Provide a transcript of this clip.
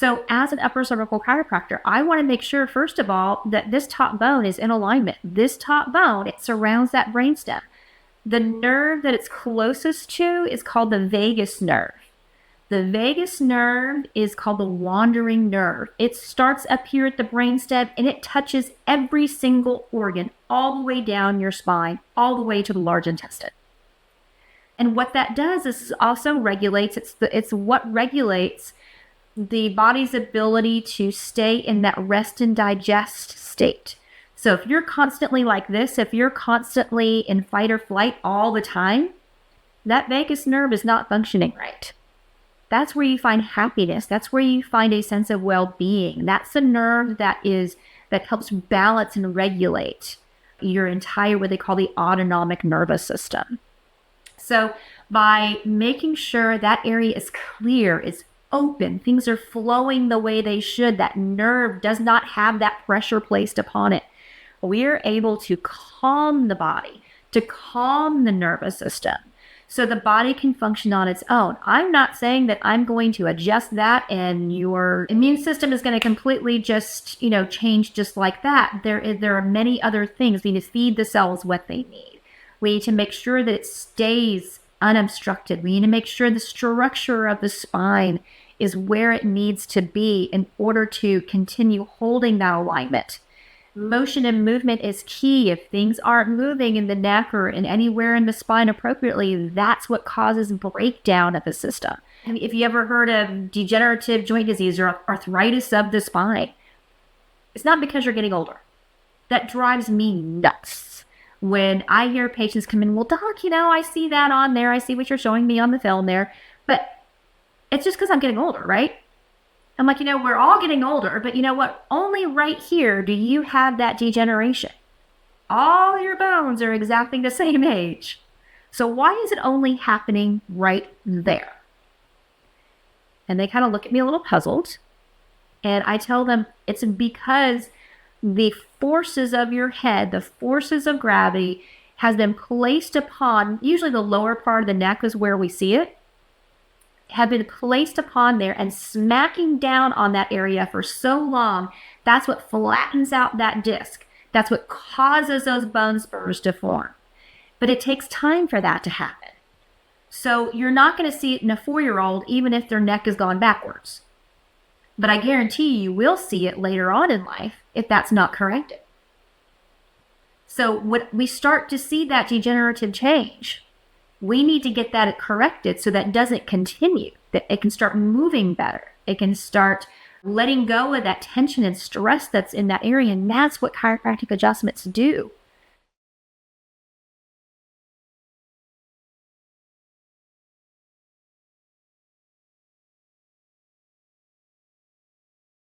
So as an upper cervical chiropractor, I want to make sure, first of all, that this top bone is in alignment. This top bone, it surrounds that brainstem. The nerve that it's closest to is called the vagus nerve. The vagus nerve is called the wandering nerve. It starts up here at the brainstem and it touches every single organ all the way down your spine, all the way to the large intestine. And what that does is also regulates, it's what regulates the body's ability to stay in that rest and digest state. So if you're constantly like this, if you're constantly in fight or flight all the time, that vagus nerve is not functioning right. That's where you find happiness. That's where you find a sense of well-being. That's the nerve that helps balance and regulate your entire, what they call the autonomic nervous system. So by making sure that area is clear, it's open, things are flowing the way they should, that nerve does not have that pressure placed upon it, we're able to calm the body, to calm the nervous system, so the body can function on its own. I'm not saying that I'm going to adjust that and your immune system is going to completely just, change just like that. There are many other things. We need to feed the cells what they need. We need to make sure that it stays unobstructed. We need to make sure the structure of the spine is where it needs to be in order to continue holding that alignment. Motion and movement is key. If things aren't moving in the neck or in anywhere in the spine appropriately, that's what causes breakdown of the system. If you ever heard of degenerative joint disease or arthritis of the spine, it's not because you're getting older. That drives me nuts. When I hear patients come in, well, doc, I see that on there. I see what you're showing me on the film there. But it's just because I'm getting older, right? I'm like, we're all getting older, but you know what? Only right here do you have that degeneration. All your bones are exactly the same age. So why is it only happening right there? And they kind of look at me a little puzzled. And I tell them it's because the forces of your head, the forces of gravity, has been placed upon, usually the lower part of the neck is where we see it, have been placed upon there and smacking down on that area for so long, that's what flattens out that disc. That's what causes those bone spurs to form. But it takes time for that to happen. So you're not going to see it in a 4-year-old, even if their neck has gone backwards. But I guarantee you will see it later on in life if that's not corrected. So when we start to see that degenerative change, we need to get that corrected so that doesn't continue, that it can start moving better. It can start letting go of that tension and stress that's in that area. And that's what chiropractic adjustments do.